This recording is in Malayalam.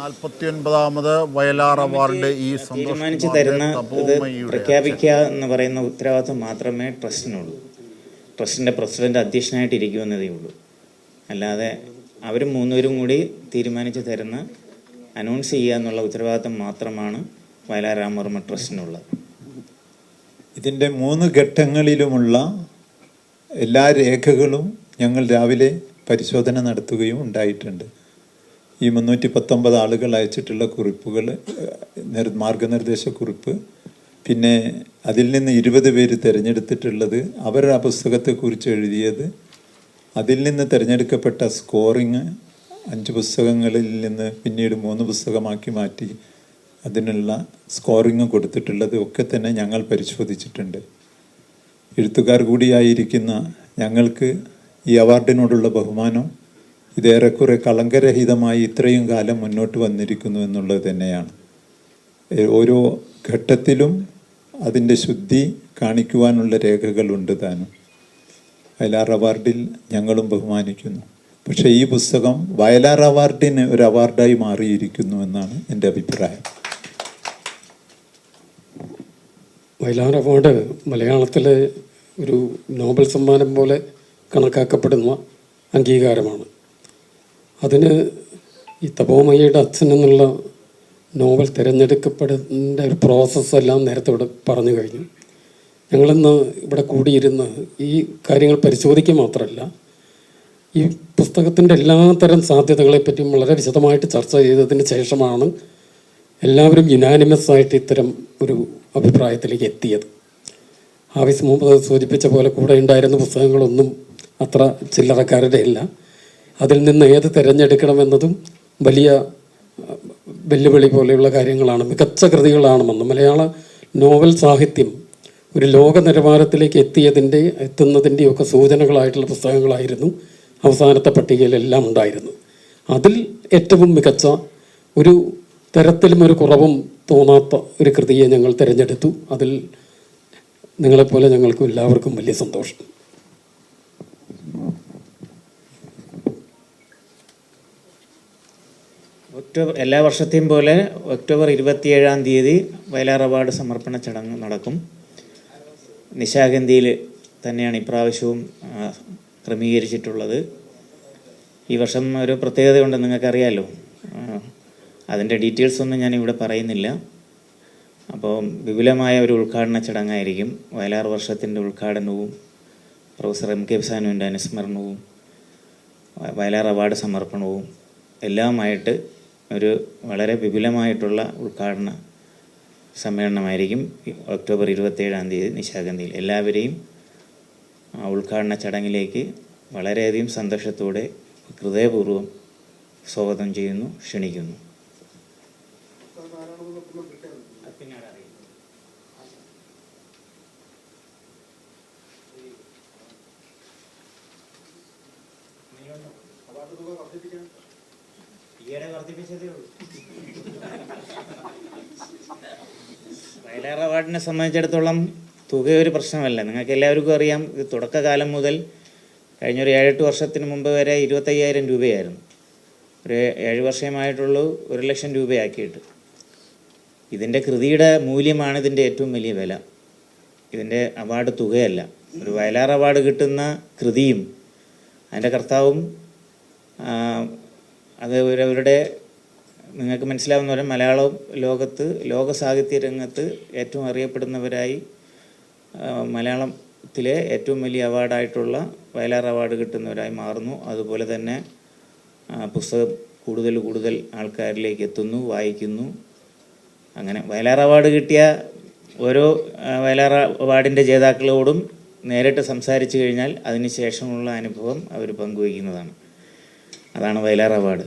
49ാമത് വയലാർ അവാർഡ് തീരുമാനിച്ചു തരുന്ന ഇത് പ്രഖ്യാപിക്കുക എന്ന് പറയുന്ന ഉത്തരവാദിത്വം മാത്രമേ ട്രസ്റ്റിനുള്ളൂ. ട്രസ്റ്റിൻ്റെ പ്രസിഡന്റ് അധ്യക്ഷനായിട്ടിരിക്കുമെന്നതേ ഉള്ളൂ. അല്ലാതെ അവർ മൂന്നുപേരും കൂടി തീരുമാനിച്ചു തരുന്ന അനൗൺസ് ചെയ്യുക എന്നുള്ള ഉത്തരവാദിത്വം മാത്രമാണ് വയലാർ രാമവർമ്മ ട്രസ്റ്റിനുള്ളത്. ഇതിൻ്റെ 3 ഘട്ടങ്ങളിലുമുള്ള എല്ലാ രേഖകളും ഞങ്ങൾ രാവിലെ പരിശോധന നടത്തുകയും ഉണ്ടായിട്ടുണ്ട്. ഈ 319 ആളുകൾ അയച്ചിട്ടുള്ള കുറിപ്പുകൾ, മാർഗനിർദ്ദേശ കുറിപ്പ്, പിന്നെ അതിൽ നിന്ന് 20 പേര് തിരഞ്ഞെടുത്തിട്ടുള്ളത്, അവർ ആ പുസ്തകത്തെക്കുറിച്ച് എഴുതിയത്, അതിൽ നിന്ന് തിരഞ്ഞെടുക്കപ്പെട്ട സ്കോറിങ് 5 പുസ്തകങ്ങളിൽ നിന്ന് പിന്നീട് 3 പുസ്തകമാക്കി മാറ്റി അതിനുള്ള സ്കോറിങ് കൊടുത്തിട്ടുള്ളത് ഒക്കെ തന്നെ ഞങ്ങൾ പരിശോധിച്ചിട്ടുണ്ട്. എഴുത്തുകാർ കൂടിയായിരിക്കുന്ന ഞങ്ങൾക്ക് ഈ അവാർഡിനോടുള്ള ബഹുമാനം ഇതേറെക്കുറെ കളങ്കരഹിതമായി ഇത്രയും കാലം മുന്നോട്ട് വന്നിരിക്കുന്നു എന്നുള്ളത് തന്നെയാണ്. ഓരോ ഘട്ടത്തിലും അതിൻ്റെ ശുദ്ധി കാണിക്കുവാനുള്ള രേഖകളുണ്ട് താനും. വയലാർ അവാർഡിൽ ഞങ്ങളും ബഹുമാനിക്കുന്നു. പക്ഷേ ഈ പുസ്തകം വയലാർ അവാർഡിന് ഒരു അവാർഡായി മാറിയിരിക്കുന്നു എന്നാണ് എൻ്റെ അഭിപ്രായം. വയലാർ അവാർഡ് മലയാളത്തിലെ ഒരു നോബൽ സമ്മാനം പോലെ കണക്കാക്കപ്പെടുന്ന അംഗീകാരമാണ്. അതിന് ഈ തപോമയ്യയുടെ അച്ഛൻ എന്നുള്ള നോവൽ തിരഞ്ഞെടുക്കപ്പെടുന്ന ഒരു പ്രോസസ്സെല്ലാം നേരത്തെ ഇവിടെ പറഞ്ഞു കഴിഞ്ഞു. ഞങ്ങളിന്ന് ഇവിടെ കൂടിയിരുന്ന് ഈ കാര്യങ്ങൾ പരിശോധിക്കുക മാത്രമല്ല, ഈ പുസ്തകത്തിൻ്റെ എല്ലാത്തരം സാധ്യതകളെപ്പറ്റിയും വളരെ വിശദമായിട്ട് ചർച്ച ചെയ്തതിന് ശേഷമാണ് എല്ലാവരും യുനാനിമസ് ആയിട്ട് ഇത്തരം ഒരു അഭിപ്രായത്തിലേക്ക് എത്തിയത്. ഹാഫിസ് മുഹമ്മദ് സൂചിപ്പിച്ച പോലെ കൂടെ ഉണ്ടായിരുന്ന പുസ്തകങ്ങളൊന്നും അത്ര ചില്ലറക്കാരുടെ അല്ല. അതിൽ നിന്ന് ഏത് തിരഞ്ഞെടുക്കണമെന്നതും വലിയ വെല്ലുവിളി പോലെയുള്ള കാര്യങ്ങളാണ്. മികച്ച കൃതികളാണെന്ന് മലയാള നോവൽ സാഹിത്യം ഒരു ലോക നിലവാരത്തിലേക്ക് എത്തുന്നതിൻ്റെയൊക്കെ സൂചനകളായിട്ടുള്ള പുസ്തകങ്ങളായിരുന്നു അവസാനത്തെ പട്ടികയിലെല്ലാം ഉണ്ടായിരുന്നു. അതിൽ ഏറ്റവും മികച്ച ഒരു തരത്തിലും ഒരു കുറവും തോന്നാത്ത ഒരു കൃതിയെ ഞങ്ങൾ തിരഞ്ഞെടുത്തു. അതിൽ നിങ്ങളെപ്പോലെ ഞങ്ങൾക്കും എല്ലാവർക്കും വലിയ സന്തോഷം. എല്ലാ വർഷത്തെയും പോലെ ഒക്ടോബർ 27-ാം തീയതി വയലാർ അവാർഡ് സമർപ്പണ ചടങ്ങ് നടക്കും. നിശാഗന്ധിയിൽ തന്നെയാണ് ഇപ്രാവശ്യവും ക്രമീകരിച്ചിട്ടുള്ളത്. ഈ വർഷം ഒരു പ്രത്യേകതയുണ്ട്, നിങ്ങൾക്കറിയാമല്ലോ. അതിൻ്റെ ഡീറ്റെയിൽസ് ഒന്നും ഞാനിവിടെ പറയുന്നില്ല. അപ്പോൾ വിപുലമായ ഒരു ഉദ്ഘാടന ചടങ്ങായിരിക്കും. വയലാർ വർഷത്തിൻ്റെ ഉദ്ഘാടനവും പ്രൊഫസർ എം കെ സാനുവിൻ്റെ അനുസ്മരണവും വയലാർ അവാർഡ് സമർപ്പണവും എല്ലാമായിട്ട് ഒരു വളരെ വിപുലമായിട്ടുള്ള ഉദ്ഘാടന സമ്മേളനമായിരിക്കും ഒക്ടോബർ 27-ാം തീയതി നിശാഗന്ധിയിൽ. എല്ലാവരെയും ആ ഉദ്ഘാടന ചടങ്ങിലേക്ക് വളരെയധികം സന്തോഷത്തോടെ ഹൃദയപൂർവ്വം സ്വാഗതം ചെയ്യുന്നു, ക്ഷണിക്കുന്നു. വയലാർ അവാർഡിനെ സംബന്ധിച്ചിടത്തോളം തുക ഒരു പ്രശ്നമല്ല. നിങ്ങൾക്ക് എല്ലാവർക്കും അറിയാം, ഇത് തുടക്കകാലം മുതൽ കഴിഞ്ഞൊരു 7-8 വർഷത്തിന് മുമ്പ് വരെ 25,000 രൂപയായിരുന്നു. ഒരു 7 വർഷമായിട്ടുള്ളൂ 1 ലക്ഷം രൂപയാക്കിയിട്ട്. ഇതിൻ്റെ കൃതിയുടെ മൂല്യമാണ് ഇതിൻ്റെ ഏറ്റവും വലിയ വില. ഇതിൻ്റെ അവാർഡ് തുകയല്ല. ഒരു വയലാർ അവാർഡ് കിട്ടുന്ന കൃതിയും അതിൻ്റെ കർത്താവും അത് അവരുടെ നിങ്ങൾക്ക് മനസ്സിലാവുന്ന പോലെ മലയാളം ലോക സാഹിത്യ രംഗത്ത് ഏറ്റവും അറിയപ്പെടുന്നവരായി മലയാളത്തിലെ ഏറ്റവും വലിയ അവാർഡായിട്ടുള്ള വയലാർ അവാർഡ് കിട്ടുന്നവരായി മാറുന്നു. അതുപോലെ തന്നെ പുസ്തകം കൂടുതൽ ആൾക്കാരിലേക്ക് എത്തുന്നു, വായിക്കുന്നു. അങ്ങനെ വയലാർ അവാർഡ് കിട്ടിയ ഓരോ വയലാർ അവാർഡിൻ്റെ ജേതാക്കളോടും നേരിട്ട് സംസാരിച്ചു കഴിഞ്ഞാൽ അതിന് ശേഷമുള്ള അനുഭവം അവർ പങ്കുവയ്ക്കുന്നതാണ്. അതാണ് വയലാർ അവാർഡ്.